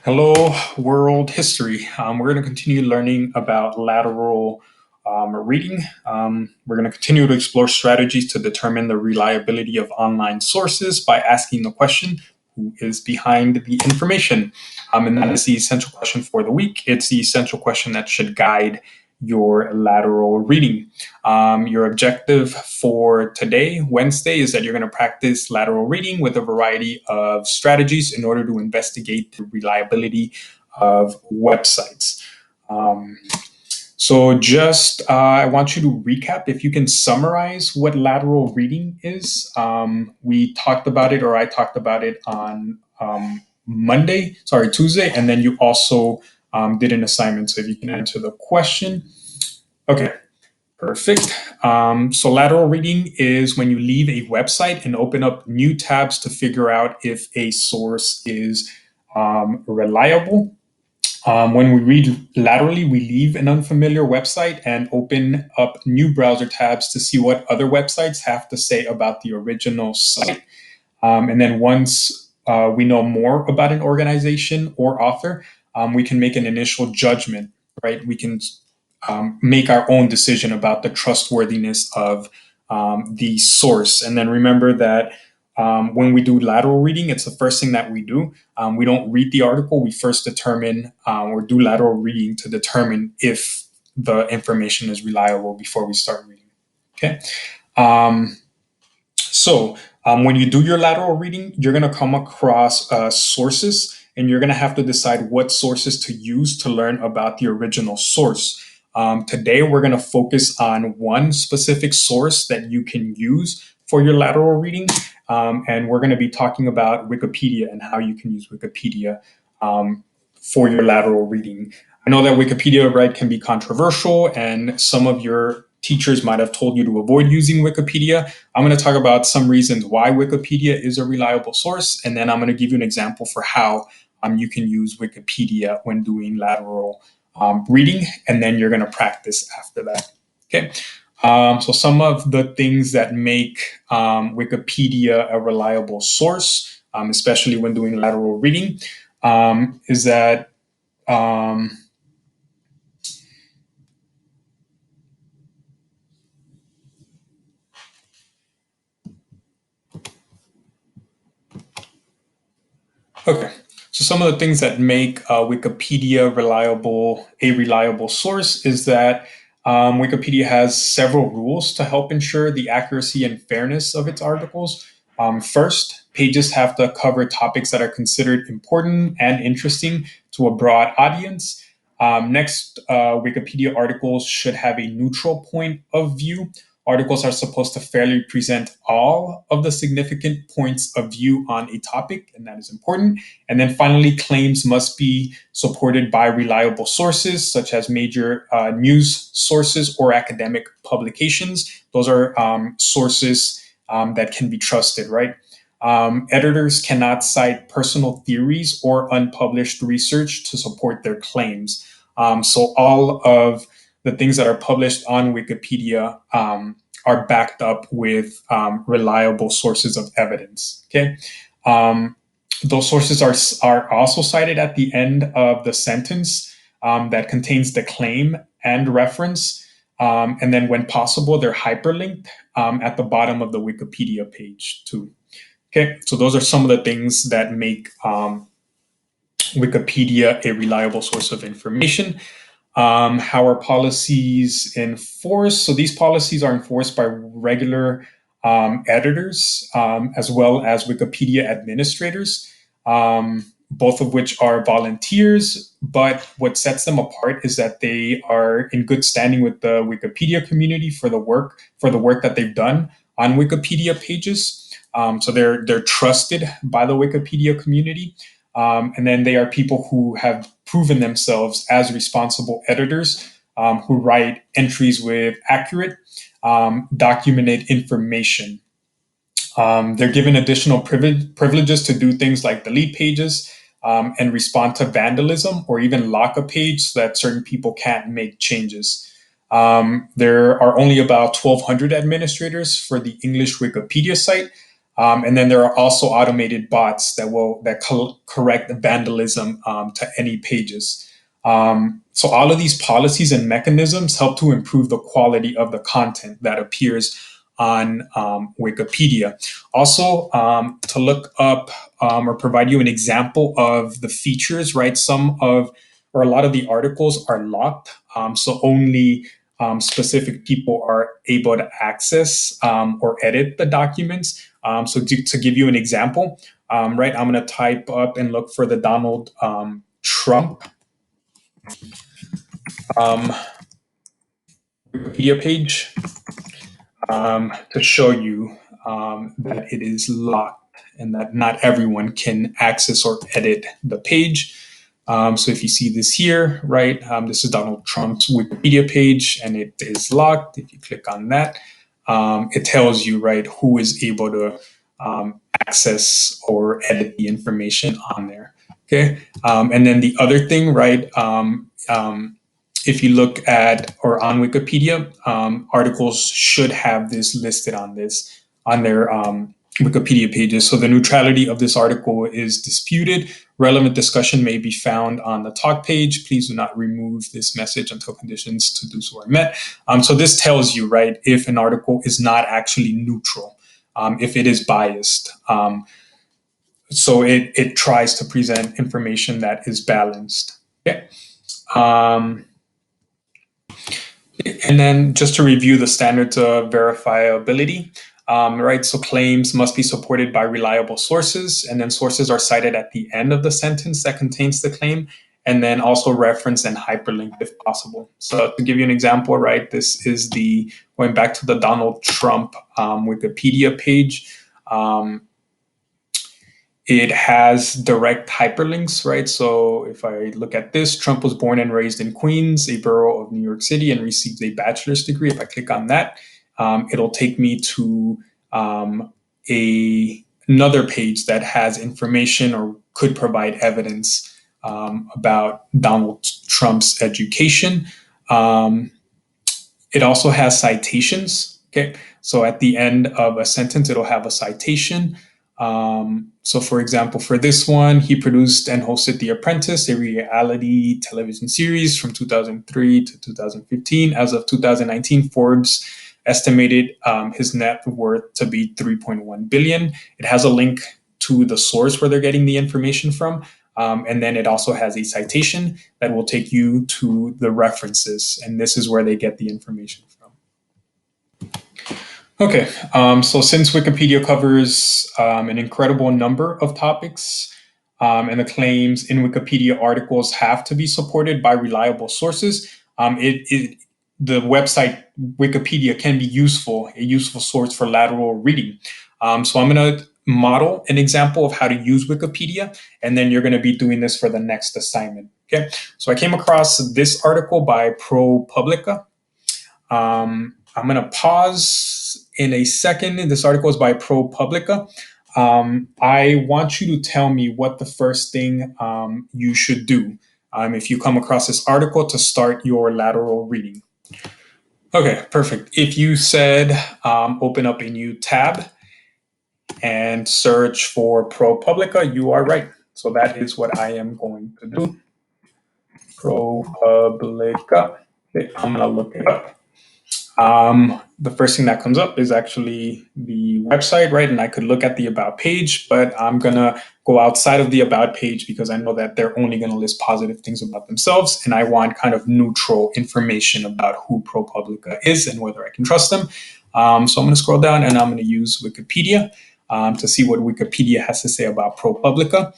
Hello, world history. We're going to continue learning about lateral reading. We're going to continue to explore strategies to determine the reliability of online sources by asking the question, who is behind the information? And that is the essential question for the week. It's the essential question that should guide your lateral reading. Your objective for today, Wednesday, is that you're going to practice lateral reading with a variety of strategies in order to investigate the reliability of websites. Um, I want you to recap. If you can summarize what lateral reading is, we talked about it, or I talked about it on Tuesday, and then you also did an assignment. So if you can answer the question. Okay, perfect. So lateral reading is when you leave a website and open up new tabs to figure out if a source is reliable. When we read laterally, we leave an unfamiliar website and open up new browser tabs to see what other websites have to say about the original site. And then once we know more about an organization or author, we can make an initial judgment, right? We can make our own decision about the trustworthiness of the source. And then remember that when we do lateral reading, it's the first thing that we do. We don't read the article. We first determine or do lateral reading to determine if the information is reliable before we start reading. Okay. Um, when you do your lateral reading, you're going to come across sources, and you're going to have to decide what sources to use to learn about the original source. Today, we're going to focus on one specific source that you can use for your lateral reading, and we're going to be talking about Wikipedia and how you can use Wikipedia for your lateral reading. I know that Wikipedia, right, can be controversial, and some of your teachers might have told you to avoid using Wikipedia. I'm going to talk about some reasons why Wikipedia is a reliable source, and then I'm going to give you an example for how you can use Wikipedia when doing lateral reading, and then you're going to practice after that. Okay. So some of the things that make Wikipedia a reliable source, especially when doing lateral reading, is that um, okay. So some of the things that make Wikipedia a reliable source is that Wikipedia has several rules to help ensure the accuracy and fairness of its articles. First, pages have to cover topics that are considered important and interesting to a broad audience. Next, Wikipedia articles should have a neutral point of view. Articles are supposed to fairly present all of the significant points of view on a topic, and that is important. And then finally, claims must be supported by reliable sources, such as major news sources or academic publications. Those are sources that can be trusted, right? Editors cannot cite personal theories or unpublished research to support their claims. So all of the things that are published on Wikipedia are backed up with reliable sources of evidence. Okay. Those sources are also cited at the end of the sentence that contains the claim and reference. And then, when possible, they're hyperlinked at the bottom of the Wikipedia page, too. Okay, so those are some of the things that make Wikipedia a reliable source of information. How are policies enforced? So these policies are enforced by regular editors as well as Wikipedia administrators, both of which are volunteers. But what sets them apart is that they are in good standing with the Wikipedia community for the work that they've done on Wikipedia pages. So they're trusted by the Wikipedia community. And then they are people who have proven themselves as responsible editors who write entries with accurate, documented information. They're given additional privileges to do things like delete pages and respond to vandalism, or even lock a page so that certain people can't make changes. There are only about 1,200 administrators for the English Wikipedia site. And then there are also automated bots that correct vandalism to any pages. So all of these policies and mechanisms help to improve the quality of the content that appears on Wikipedia. Also, to look up or provide you an example of the features, right? Some of or a lot of the articles are locked, so only specific people are able to access or edit the documents. So to give you an example, right, I'm going to type up and look for the Donald Trump um, Wikipedia page to show you that it is locked and that not everyone can access or edit the page. So if you see this here, right, this is Donald Trump's Wikipedia page and it is locked. If you click on that, it tells you, right, who is able to access or edit the information on there. Okay. And then the other thing, right, if you look at or on Wikipedia, articles should have this listed on their Wikipedia pages. So the neutrality of this article is disputed. Relevant discussion may be found on the talk page. Please do not remove this message until conditions to do so are met. So this tells you, right, if an article is not actually neutral, if it is biased. So it tries to present information that is balanced. Okay. And then just to review the standards of verifiability, right? So claims must be supported by reliable sources, and then sources are cited at the end of the sentence that contains the claim, and then also referenced and hyperlinked if possible. So to give you an example, right, this is going back to the Donald Trump Wikipedia page. It has direct hyperlinks, right? So if I look at this, Trump was born and raised in Queens, a borough of New York City, and received a bachelor's degree. If I click on that, it'll take me to another page that has information or could provide evidence about Donald Trump's education. It also has citations. Okay, so at the end of a sentence, it'll have a citation. So, for example, for this one, he produced and hosted The Apprentice, a reality television series from 2003 to 2015. As of 2019, Forbes estimated his net worth to be 3.1 billion. It has a link to the source where they're getting the information from. And then it also has a citation that will take you to the references. And this is where they get the information from. Okay, so since Wikipedia covers an incredible number of topics, and the claims in Wikipedia articles have to be supported by reliable sources, the website Wikipedia can be a useful source for lateral reading. So I'm going to model an example of how to use Wikipedia, and then you're going to be doing this for the next assignment. Okay, so I came across this article by ProPublica. I'm going to pause in a second. This article is by ProPublica. I want you to tell me what the first thing you should do if you come across this article to start your lateral reading. Okay, perfect. If you said open up a new tab and search for ProPublica, you are right. So that is what I am going to do. ProPublica. Okay, I'm going to look it up. The first thing that comes up is actually the website, right? And I could look at the about page, but I'm going to go outside of the about page because I know that they're only going to list positive things about themselves. And I want kind of neutral information about who ProPublica is and whether I can trust them. So I'm going to scroll down and I'm going to use Wikipedia to see what Wikipedia has to say about ProPublica.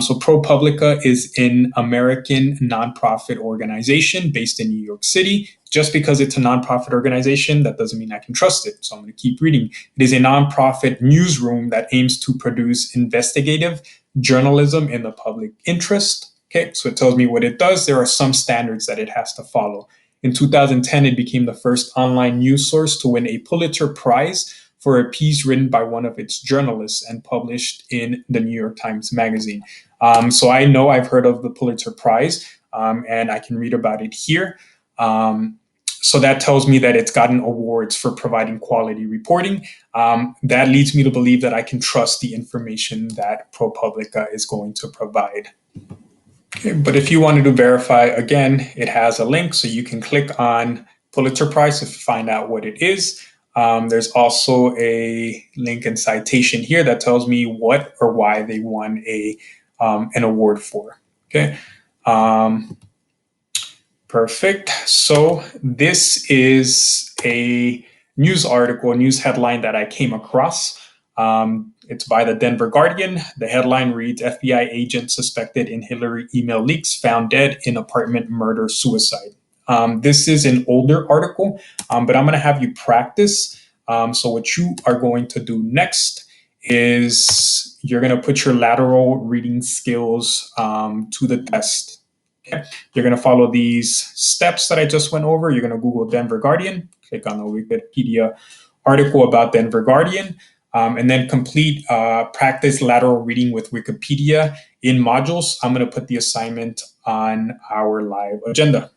So ProPublica is an American nonprofit organization based in New York City. Just because it's a nonprofit organization, that doesn't mean I can trust it. So I'm going to keep reading. It is a nonprofit newsroom that aims to produce investigative journalism in the public interest. Okay, so it tells me what it does. There are some standards that it has to follow. In 2010, it became the first online news source to win a Pulitzer Prize for a piece written by one of its journalists and published in the New York Times Magazine. So I know I've heard of the Pulitzer Prize, and I can read about it here. So that tells me that it's gotten awards for providing quality reporting. That leads me to believe that I can trust the information that ProPublica is going to provide. Okay, but if you wanted to verify, again, it has a link, so you can click on Pulitzer Prize to find out what it is. There's also a link and citation here that tells me what or why they won an award for. Okay. Perfect. So this is a news article, a news headline that I came across. It's by the Denver Guardian. The headline reads, FBI agent suspected in Hillary email leaks found dead in apartment murder suicide. This is an older article, but I'm going to have you practice. So what you are going to do next is you're going to put your lateral reading skills to the test. Okay. You're going to follow these steps that I just went over. You're going to Google Denver Guardian, click on the Wikipedia article about Denver Guardian, and then complete practice lateral reading with Wikipedia in modules. I'm going to put the assignment on our live agenda.